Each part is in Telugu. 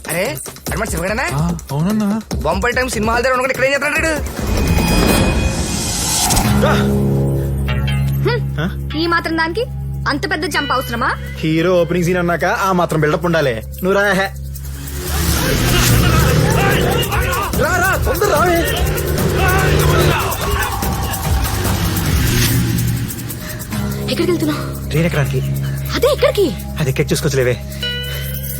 అరే అడ్మాట శివగడనా? అవునన్నా. బొంబాయి టైం సినిమా హాల్ దగ్గర ఉండగా ఇక్కడ ఏం చేస్తున్నాడు? ఈ మాత్రం దానికి అంత పెద్ద జంప్ అవసరమా? హీరో ఓపెనింగ్ సీన్ అన్నాక ఆ మాత్రం బిల్డప్ ఉండాలి. నువ్వు రా తొందర రావే. ఎక్కడికి వెళ్తున్నావు? ట్రైన్ ఎక్కడానికి. అదే ఎక్కడికి? అది ఎక్కి చూసుకోవచ్చులేవే.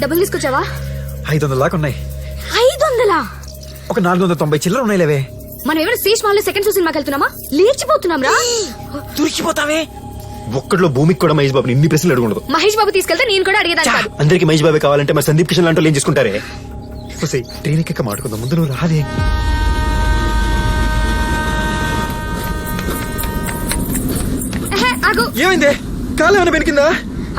డబ్బులు తీసుకొచ్చావా? 500 దాకా ఉన్నాయి. 500? ఒక 490 చిల్లర ఉన్నాయి లేవే. మనం ఎవరు శేష్ మాల్ సెకండ్ షో సినిమాకి వెళ్తున్నామా? లేచిపోతున్నాం రా. దొరికిపోతావే. ఒక్కట్లో భూమికి కూడా మహేష్ బాబుని ఇన్ని ప్రశ్నలు అడుగుండదు. మహేష్ బాబు తీసుకెళ్తే నేను కూడా అడిగేదాన్ని కాదు. అందరికి మహేష్ బాబే కావాలంటే మరి సందీప్ కిషన్ లాంటి ఏం చేసుకుంటారే? ట్రైన్ ఎక్క మాట్లాడుకుందాం. ముందు నువ్వు రాదే. ఆగు. ఏమైంది? కాలు ఏమైనా పెనికిందా?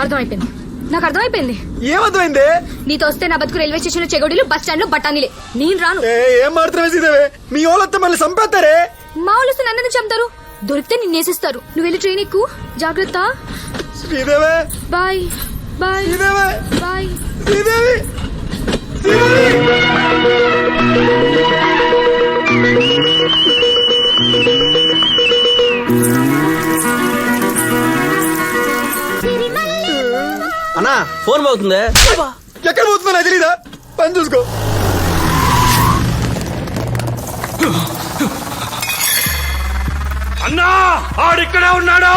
అర్థమైపోయింది, నాకు అర్థమైపోయింది. ఏమర్థమైంది? నీతో వస్తే నా బతుకు రైల్వే స్టేషన్ లో చెగోడీలు, బస్ స్టాండ్ లో బఠానీలే. నేను రాను. ఏం మాత్రమే సీదేవే, మీ వాళ్ళంతా మళ్ళీ చంపేస్తారే. మా వాళ్ళు వస్తే నన్ను చంపుతారు, దొరికితే నిన్నేసేస్తారు. నువ్వు వెళ్ళి ట్రైన్ ఎక్కు. జాగ్రత్త. శ్రీదేవే బాయ్. బాయ్. శ్రీదేవే బాయ్. శ్రీదేవి. అన్నా ఫోన్ పోతుందే. ఎక్కడ పోతున్నా తెలీదా? పని చూసుకో. అన్నా ఆడిక్కడే ఉన్నాడు.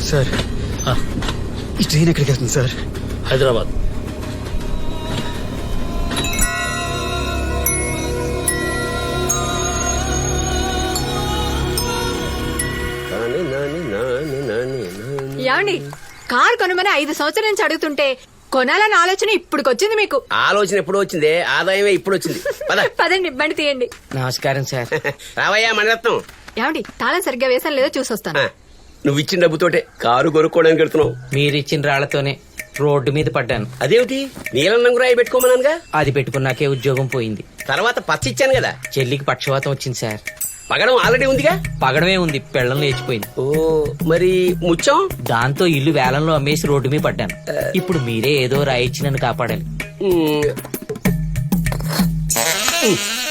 సార్ ఈ ట్రైన్ ఎక్కడికి వెళ్తుంది సార్? హైదరాబాద్. ఏమండి, కార్ కొనమని 5 సంవత్సరాల నుంచి అడుగుతుంటే కొనాలని ఆలోచన ఇప్పుడుకొచ్చింది మీకు. ఆలోచన ఎప్పుడు వచ్చింది? ఆదాయమే ఇప్పుడు వచ్చింది. పదండి, బండి తీయండి. నమస్కారం సార్. రావయ్యా మణిరత్నం. ఏమండి, తాళం సరిగ్గా వేసాను లేదో చూసొస్తాను. నువ్వు ఇచ్చిన డబ్బుతోటే కారు కొనుక్కోవడానికి వెళ్తున్నావు. మీరిచ్చిన రాళ్లతోనే రోడ్డు మీద పడ్డాను. అదేమిటి? నీలం రంగు రాయి పెట్టుకోమన్నానుగా. అది పెట్టుకున్నాకే ఉద్యోగం పోయింది. తర్వాత పచ్చి ఇచ్చాను కదా. చెల్లికి పక్షవాతం వచ్చింది సార్. పగడం ఆల్రెడీ ఉందిగా. పగడమే ఉంది, పెళ్ళం లేచిపోయింది. ఓ మరి ముత్యం? దాంతో ఇల్లు వేలంలో అమ్మేసి రోడ్డు మీద పడ్డాను. ఇప్పుడు మీరే ఏదో రాయిచ్చి నన్ను కాపాడాలి.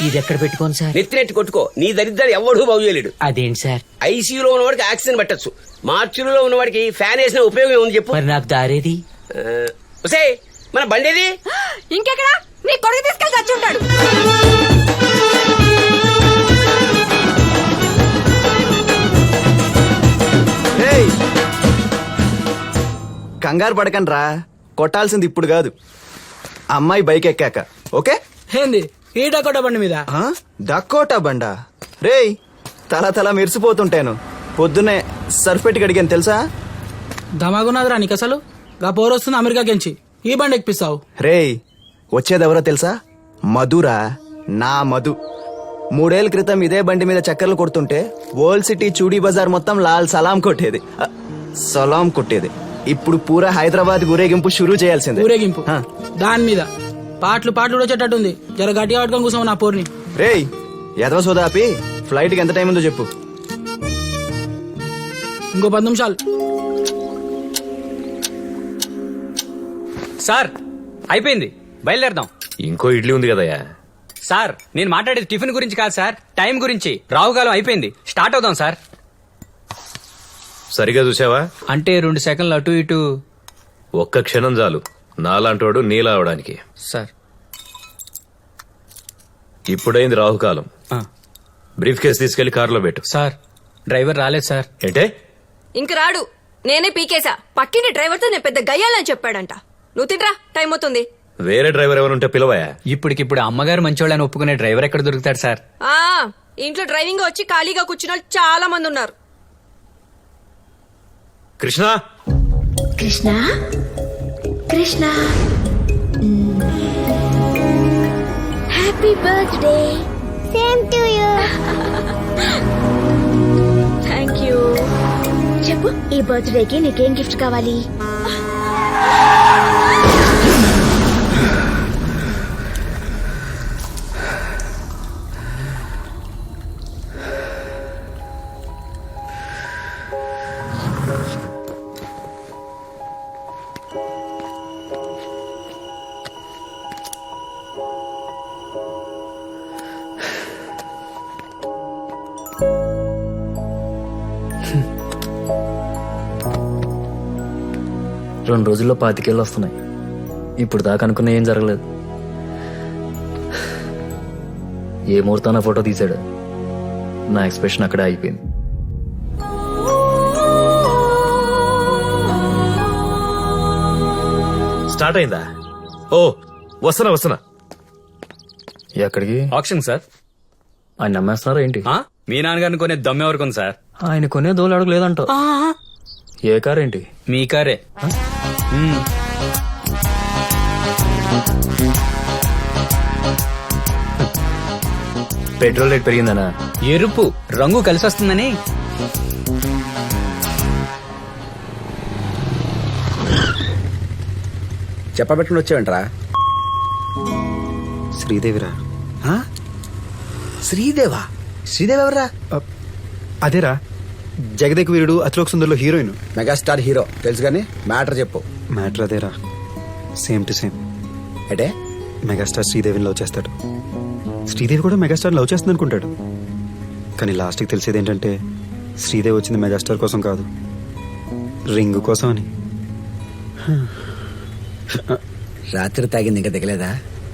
ఇది ఎక్కడ పెట్టుకోను సార్? నెత్తినెట్టి కొట్టుకో. నీ దరిద్రాలు ఎవడూ బాగు చేయలేడు. అదేంటి సార్? ఐసీయూలో ఉన్నవాడికి ఆక్సిజన్ పెట్టచ్చు, మార్చులో ఉన్నవాడికి ఫ్యాన్ వేసిన ఉపయోగం ఉంది చెప్పు. మరి నాకు దారేది? మన బండేది ఇంకెక్కడ? నీ కొడుకు తీసుకెళ్లి చచ్చి ఉంటాడు. కంగారు పడకండి రా, కొట్టాల్సింది ఇప్పుడు కాదు, అమ్మాయి బైక్ ఎక్కాక. ఓకే? ఏంది ఈ డకోటా బండి మీద? డకోటా బండా? రేయ్ తల తల మెరిసిపోతుంటాను. పొద్దున్నే సర్ఫ్ పెట్టి కడిగాను తెలుసా? దమాగున్నదిరా నీకు అసలు. గా పోరొస్తుంది అమెరికా కెంచి ఈ బండి ఎక్కిస్తావు? రేయ్ వచ్చేదెవరో తెలుసా? మధురా, నా మధు. 3 ఏళ్ల క్రితం ఇదే బండి మీద చక్కర్లు కొడుతుంటే ఓల్డ్ సిటీ చూడీ బజార్ మొత్తం లాల్ సలాం కొట్టేది. సలాం కొట్టేది. ఇప్పుడు పూరా హైదరాబాద్ ఊరేగింపు షురూ చేయాల్సింది. ఊరేగింపు దాని మీద పాటలు వచ్చేటట్టుంది. జర గట్టిగా పట్టుకొని కూర్చోమా నా పోర్ని. రేయ్ ఎదవ సోదాపి ఫ్లైట్ కి ఎంత టైం ఉందో చెప్పు. ఇంకో 10 నిమిషాలు. సార్ అయిపోయింది, బయలుదేరదాం. ఇంకో ఇడ్లీ ఉంది కదయ్యా. సార్ నేను మాట్లాడేది టిఫిన్ గురించి కాదు సార్, టైం గురించి. రావుకాలం అయిపోయింది, స్టార్ట్ అవుదాం సార్. సరిగా చూసావా? అంటే 2 సెకండ్లు అటు ఇటు. ఒక్క క్షణం చాలు నాలాంటోడు నీలా అవడానికి. సార్ ఇప్పుడైంది రాహుకాలం. బ్రీఫ్ కేసు తీసుకెళ్లి కారులో పెట్టు. సార్ డ్రైవర్ రాలేదు సార్. ఏంటే? ఇంక రాడు, నేనే పీకేసా. పక్కింటి డ్రైవర్ తో నేను పెద్ద గయ్యాలని చెప్పాడంట. నువ్వు తింట్రా, టైం అవుతుంది. వేరే డ్రైవర్ ఎవరుంటే పిలవయా. ఇప్పటికిప్పుడు అమ్మగారు మంచోళ్ళని ఒప్పుకునే డ్రైవర్ ఎక్కడ దొరుకుతాడు సార్? ఇంట్లో డ్రైవింగ్ వచ్చి ఖాళీగా కూర్చున్న వాళ్ళు చాలా మంది ఉన్నారు. Krishna Krishna Krishna happy birthday. Same to you. Thank you. చెప్పు, ఈ బర్త్డేకి నీకేం గిఫ్ట్ కావాలి? రెండు రోజుల్లో 25 కేళ్ళు వస్తున్నాయి. ఇప్పుడు దాకా అనుకున్న ఏం జరగలేదు. ఏ ముహూర్తాన ఫోటో తీశాడు, నా ఎక్స్ప్రెషన్ అక్కడే అయిపోయింది. స్టార్ట్ అయిందా? ఓ వస్తున్నా. ఎక్కడికి? Option sir. ఆయన నమ్మేస్తున్నారా ఏంటి? మీ నాన్నగారిని కొనే దమ్మె వరకు ఉంది సార్. ఆయన కొనే దోలు అడగలేదంట. ఏ కార్ ఏంటి? మీ కారే. పెట్రోల్ రేట్ పెరిగిందనా? ఎరుపు రంగు కలిసి వస్తుందని. చెప్పబెట్టుకుని వచ్చావంటరా? శ్రీదేవిరా. శ్రీదేవా? శ్రీదేవి ఎవరా? అదేరా, జగదేక్ వీరుడు అతిలోక్ సుందర్లో హీరోయిన్. మెగాస్టార్ హీరో తెలుసు కానీ మ్యాటర్ చెప్పు. మ్యాటర్ అదేరా, సేమ్ టు సేమ్. అంటే మెగాస్టార్ శ్రీదేవిని లవ్ చేస్తాడు, శ్రీదేవి కూడా మెగాస్టార్ లవ్ చేస్తుంది అనుకుంటాడు. కానీ లాస్ట్కి తెలిసేది ఏంటంటే శ్రీదేవి వచ్చింది మెగాస్టార్ కోసం కాదు, రింగు కోసం అని. రాత్రి తాగింది ఇంకా దిగలేదా?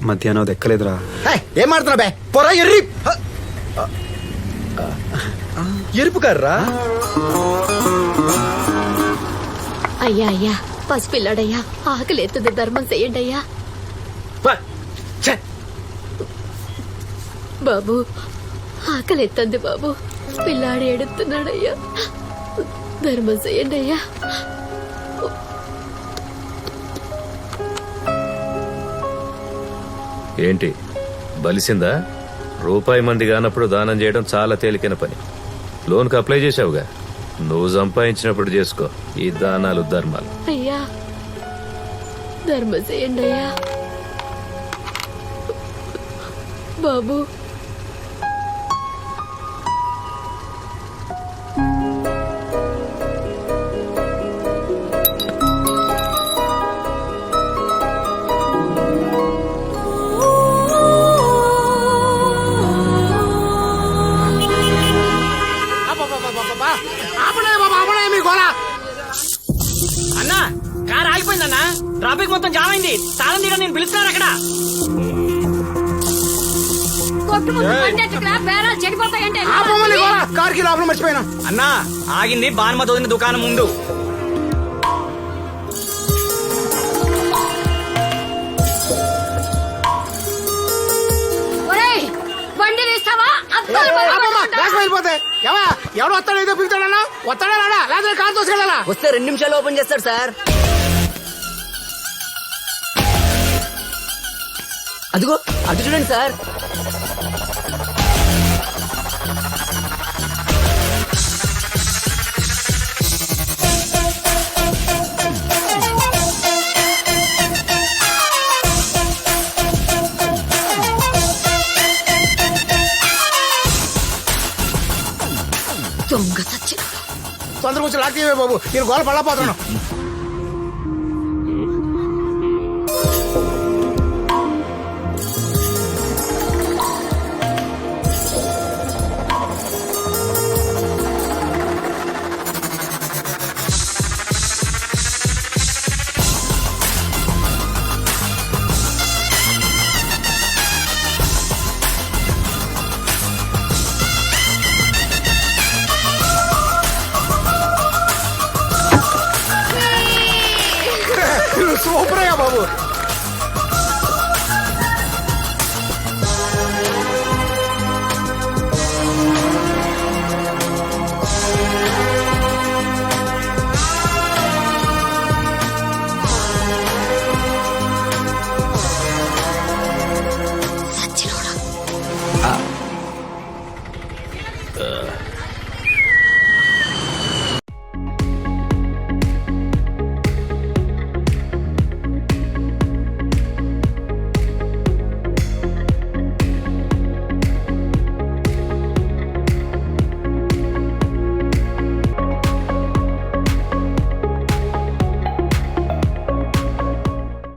మధ్యాహ్నం దెక్కలేదురా. ఏం మాడుతున్నా బే? పొరా ఎర్రి ఎరుపు కర్రా. అయ్యా అయ్యా, పసిపిల్లాడయ్యా, ఆకలి ఎత్తుంది, ధర్మం చెయ్యండి అయ్యా. బాబు, ఆకలి ఎత్తంది బాబు, పిల్లాడు ఏడుతున్నాడయ్యా, ధర్మం చెయ్యండి అయ్యా. ఏంటి బలిసిందా? రూపాయి మంది కానప్పుడు దానం చేయడం చాలా తేలికైన పని. లోన్కి అప్లై చేసావుగా, నువ్వు సంపాదించినప్పుడు చేసుకో ఈ దానాలు ధర్మాలు. అయ్యా, ధర్మం చెయ్యండి అయ్యా. బాబు, అన్నా, కార్ ఆగిపోయిందన్నా. ట్రాఫిక్ మొత్తం జామ్ అయింది. తాళం తీయడం నేను పిలుస్తాను అక్కడ. కార్కి లోపల మర్చిపోయినా. అన్నా, ఆగింది బాన్మతి వదిన దుకాణం ముందు. బండి తీస్తావా? వెళ్ళిపోతే ఎవడు వస్తాడో ఏదో పిలుతాడన్నా. వస్తాడా లేదా? కార్ తోసుకెళ్ళాలా? వస్తే 2 నిమిషాలు ఓపెన్ చేస్తాడు సార్. అదిగో అటు చూడండి సార్. దొంగ సచ్చిన తొందర కూర్చో లాక్ తీయవే బాబు, నేను గోల పడలేకపోతున్నాను. సూపర్ అయ్యా బాబు.